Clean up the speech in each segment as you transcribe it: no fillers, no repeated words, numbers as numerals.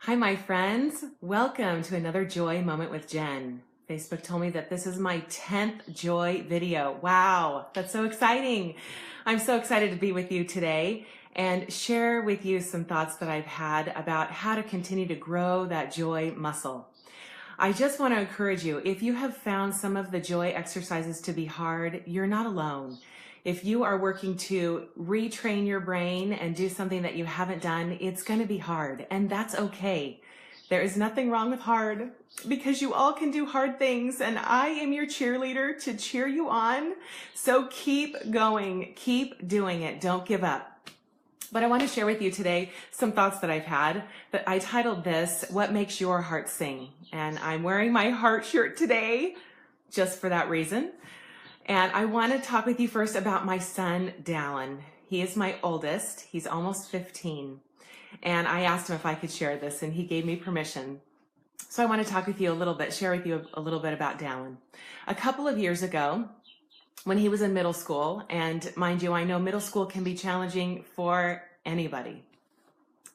Hi, my friends. Welcome to another Joy Moment with Jen. Facebook told me that this is my 10th Joy video. Wow, that's so exciting. I'm so excited to be with you today and share with you some thoughts that I've had about how to continue to grow that joy muscle. I just want to encourage you, if you have found some of the joy exercises to be hard, you're not alone. If you are working to retrain your brain and do something that you haven't done, it's going to be hard, and that's okay. There is nothing wrong with hard because you all can do hard things, and I am your cheerleader to cheer you on. So keep going, keep doing it. Don't give up. But I want to share with you today some thoughts that I've had that I titled this, What Makes Your Heart Sing? And I'm wearing my heart shirt today just for that reason. And I want to talk with you first about my son, Dallin. He is my oldest. He's almost 15. And I asked him if I could share this, and he gave me permission. So I want to talk with you a little bit, share with you a little bit about Dallin. A couple of years ago, when he was in middle school, and mind you, I know middle school can be challenging for anybody.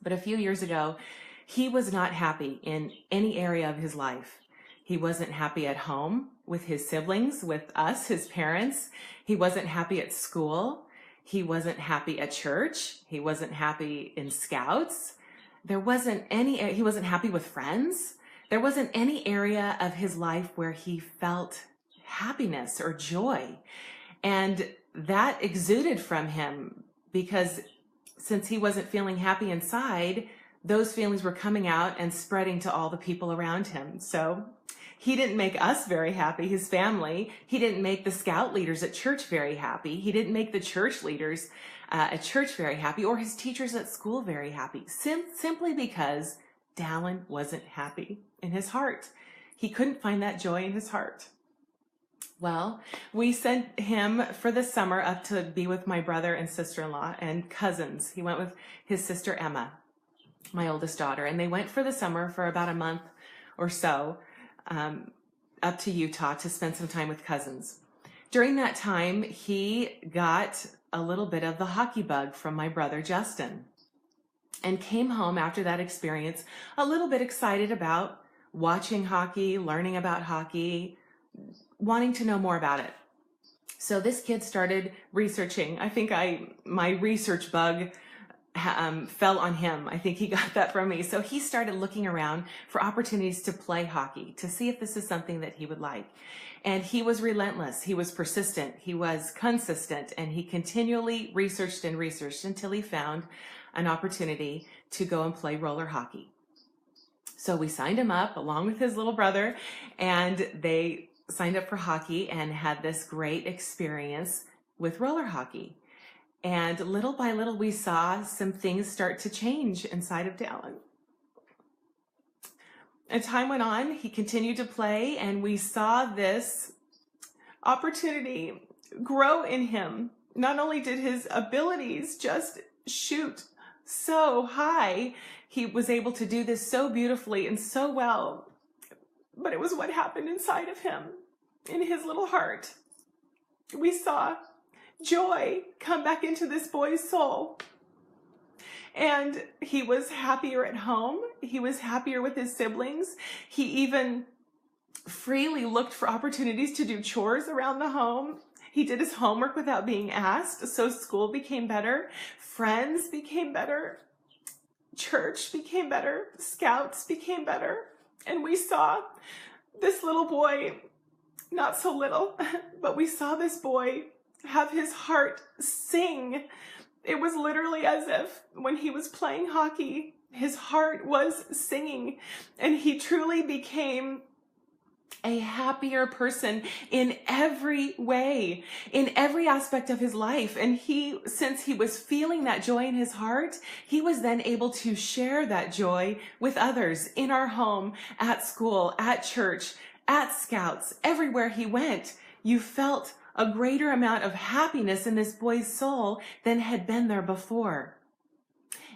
But a few years ago, he was not happy in any area of his life. He wasn't happy at home with his siblings, with us, his parents. He wasn't happy at school. He wasn't happy at church. He wasn't happy in scouts. He wasn't happy with friends. There wasn't any area of his life where he felt happiness or joy. And that exuded from him because since he wasn't feeling happy inside, those feelings were coming out and spreading to all the people around him. So he didn't make us very happy, his family. He didn't make the scout leaders at church very happy. He didn't make the church leaders at church very happy, or his teachers at school very happy, simply because Dallin wasn't happy in his heart. He couldn't find that joy in his heart. Well, we sent him for the summer up to be with my brother and sister-in-law and cousins. He went with his sister Emma, my oldest daughter, and they went for the summer for about a month or so up to Utah to spend some time with cousins. During that time, he got a little bit of the hockey bug from my brother Justin and came home after that experience a little bit excited about watching hockey, learning about hockey, wanting to know more about it. So this kid started researching. I think my research bug fell on him. I think he got that from me. So he started looking around for opportunities to play hockey, to see if this is something that he would like. And he was relentless. He was persistent. He was consistent. And he continually researched and researched until he found an opportunity to go and play roller hockey. So we signed him up along with his little brother, and they signed up for hockey and had this great experience with roller hockey. And little by little, we saw some things start to change inside of Dallin. As time went on, he continued to play, and we saw this opportunity grow in him. Not only did his abilities just shoot so high, he was able to do this so beautifully and so well, but it was what happened inside of him, in his little heart. We saw joy come back into this boy's soul. And he was happier at home. He was happier with his siblings. He even freely looked for opportunities to do chores around the home. He did his homework without being asked, so school became better. Friends became better. Church became better. Scouts became better. And we saw this little boy, not so little, but we saw this boy have his heart sing. It was literally as if when he was playing hockey, his heart was singing, and he truly became a happier person in every way, in every aspect of his life. And since he was feeling that joy in his heart, he was then able to share that joy with others in our home, at school, at church, at scouts, everywhere he went. You felt a greater amount of happiness in this boy's soul than had been there before.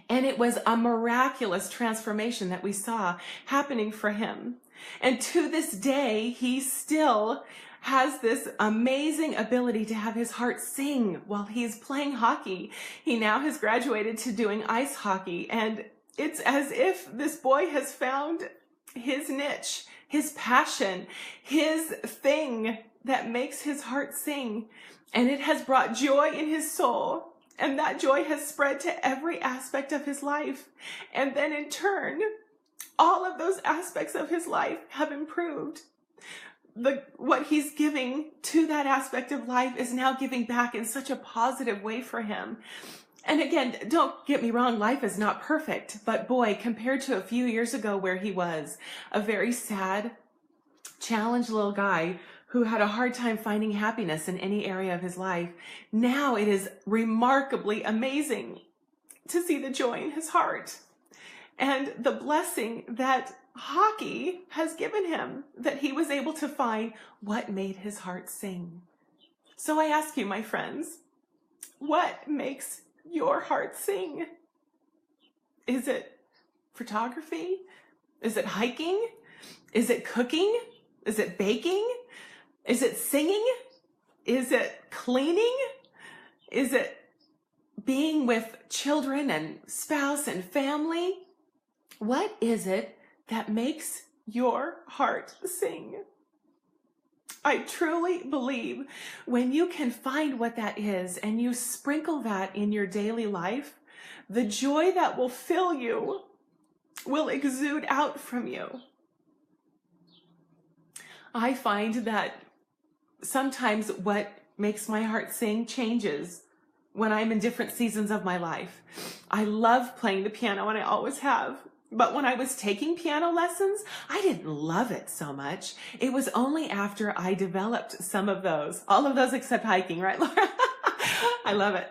And it was a miraculous transformation that we saw happening for him. And to this day, he still has this amazing ability to have his heart sing while he's playing hockey. He now has graduated to doing ice hockey, and It's as if this boy has found his niche, his passion, his thing that makes his heart sing. And it has brought joy in his soul. And that joy has spread to every aspect of his life. And then in turn, all of those aspects of his life have improved. What he's giving to that aspect of life is now giving back in such a positive way for him. And again, don't get me wrong, life is not perfect, but boy, compared to a few years ago where he was a very sad, challenged little guy who had a hard time finding happiness in any area of his life, now it is remarkably amazing to see the joy in his heart and the blessing that hockey has given him, that he was able to find what made his heart sing. So I ask you, my friends, what makes your heart sing? Is it photography? Is it hiking? Is it cooking? Is it baking? Is it singing? Is it cleaning? Is it being with children and spouse and family? What is it that makes your heart sing? I truly believe when you can find what that is and you sprinkle that in your daily life, the joy that will fill you will exude out from you. I find that sometimes what makes my heart sing changes when I'm in different seasons of my life. I love playing the piano, and I always have. But when I was taking piano lessons, I didn't love it so much. It was only after I developed some of those, all of those except hiking, right, Laura? I love it.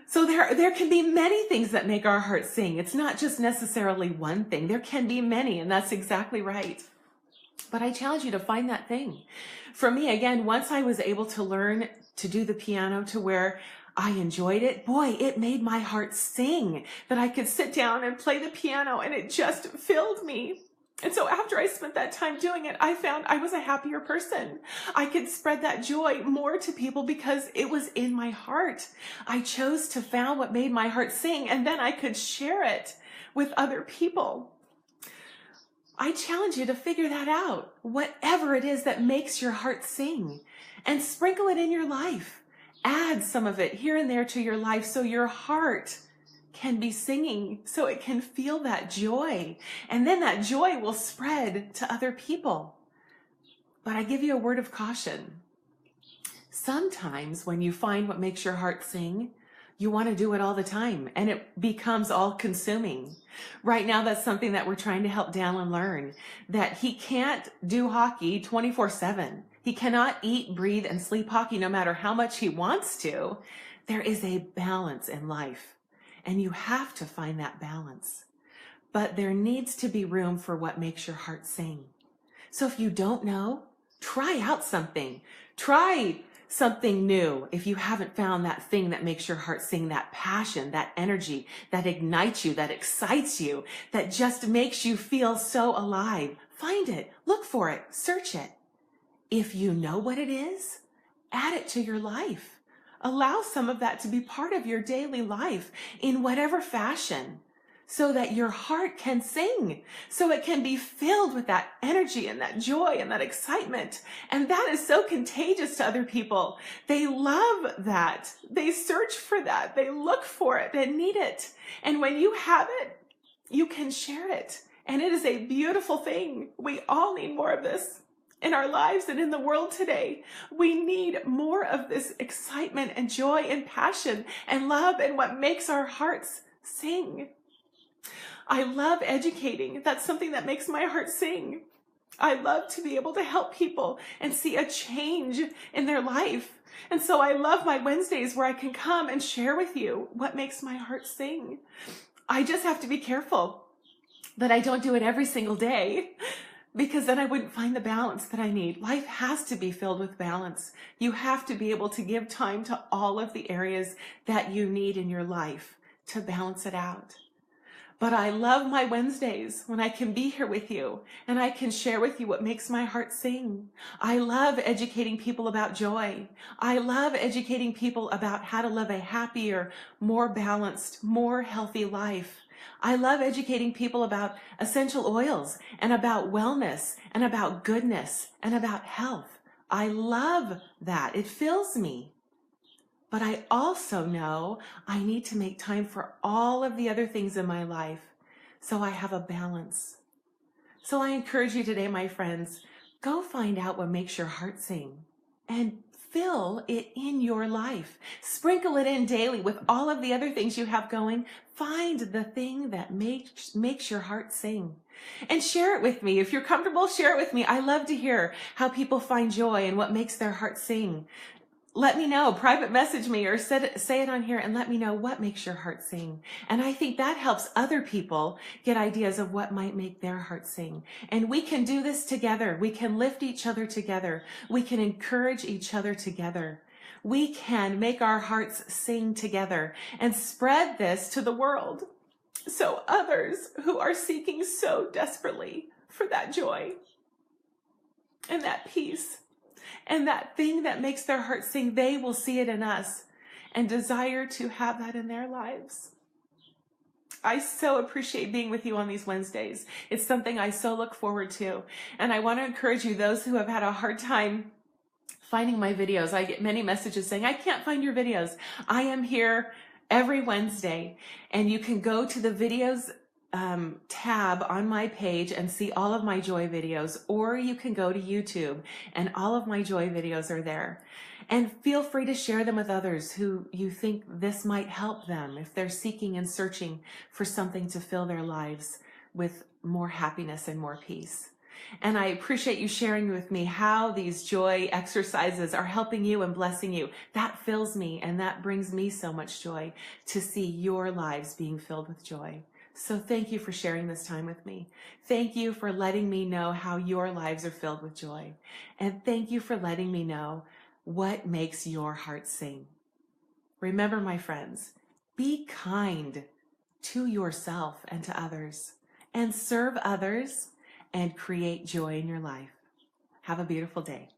So there can be many things that make our heart sing. It's not just necessarily one thing. There can be many, and that's exactly right. But I challenge you to find that thing. For me, again, once I was able to learn to do the piano to where I enjoyed it, boy, it made my heart sing that I could sit down and play the piano, and it just filled me. And so after I spent that time doing it, I found I was a happier person. I could spread that joy more to people because it was in my heart. I chose to find what made my heart sing, and then I could share it with other people. I challenge you to figure that out, whatever it is that makes your heart sing, and sprinkle it in your life. Add some of it here and there to your life so your heart can be singing, so it can feel that joy. And then that joy will spread to other people. But I give you a word of caution. Sometimes when you find what makes your heart sing, you want to do it all the time, and it becomes all-consuming. Right now, that's something that we're trying to help Dallin learn, that he can't do hockey 24/7. He cannot eat, breathe, and sleep hockey no matter how much he wants to. There is a balance in life, and you have to find that balance. But there needs to be room for what makes your heart sing. So if you don't know, try out something. Try something new if you haven't found that thing that makes your heart sing, that passion, that energy, that ignites you, that excites you, that just makes you feel so alive. Find it, look for it, search it. If you know what it is, add it to your life. Allow some of that to be part of your daily life in whatever fashion, so that your heart can sing, so it can be filled with that energy and that joy and that excitement. And that is so contagious to other people. They love that. They search for that. They look for it. They need it. And when you have it, you can share it. And it is a beautiful thing. We all need more of this in our lives and in the world today. We need more of this excitement and joy and passion and love and what makes our hearts sing. I love educating. That's something that makes my heart sing. I love to be able to help people and see a change in their life. And so I love my Wednesdays where I can come and share with you what makes my heart sing. I just have to be careful that I don't do it every single day, because then I wouldn't find the balance that I need. Life has to be filled with balance. You have to be able to give time to all of the areas that you need in your life to balance it out. But I love my Wednesdays when I can be here with you and I can share with you what makes my heart sing. I love educating people about joy. I love educating people about how to live a happier, more balanced, more healthy life. I love educating people about essential oils and about wellness and about goodness and about health. I love that. It fills me. But I also know I need to make time for all of the other things in my life so I have a balance. So I encourage you today, my friends, go find out what makes your heart sing and fill it in your life. Sprinkle it in daily with all of the other things you have going. Find the thing that makes your heart sing and share it with me. If you're comfortable, share it with me. I love to hear how people find joy and what makes their heart sing. Let me know, private message me or say it on here and let me know what makes your heart sing. And I think that helps other people get ideas of what might make their heart sing. And we can do this together. We can lift each other together. We can encourage each other together. We can make our hearts sing together and spread this to the world so others who are seeking so desperately for that joy and that peace and that thing that makes their heart sing, they will see it in us and desire to have that in their lives. I so appreciate being with you on these Wednesdays. It's something I so look forward to. And I want to encourage you, those who have had a hard time finding my videos. I get many messages saying, I can't find your videos. I am here every Wednesday, and you can go to the videos tab on my page and see all of my joy videos, or you can go to YouTube and all of my joy videos are there. And feel free to share them with others who you think this might help them if they're seeking and searching for something to fill their lives with more happiness and more peace. And I appreciate you sharing with me how these joy exercises are helping you and blessing you. That fills me, and that brings me so much joy to see your lives being filled with joy. So thank you for sharing this time with me. Thank you for letting me know how your lives are filled with joy. And thank you for letting me know what makes your heart sing. Remember, my friends, be kind to yourself and to others, and serve others and create joy in your life. Have a beautiful day.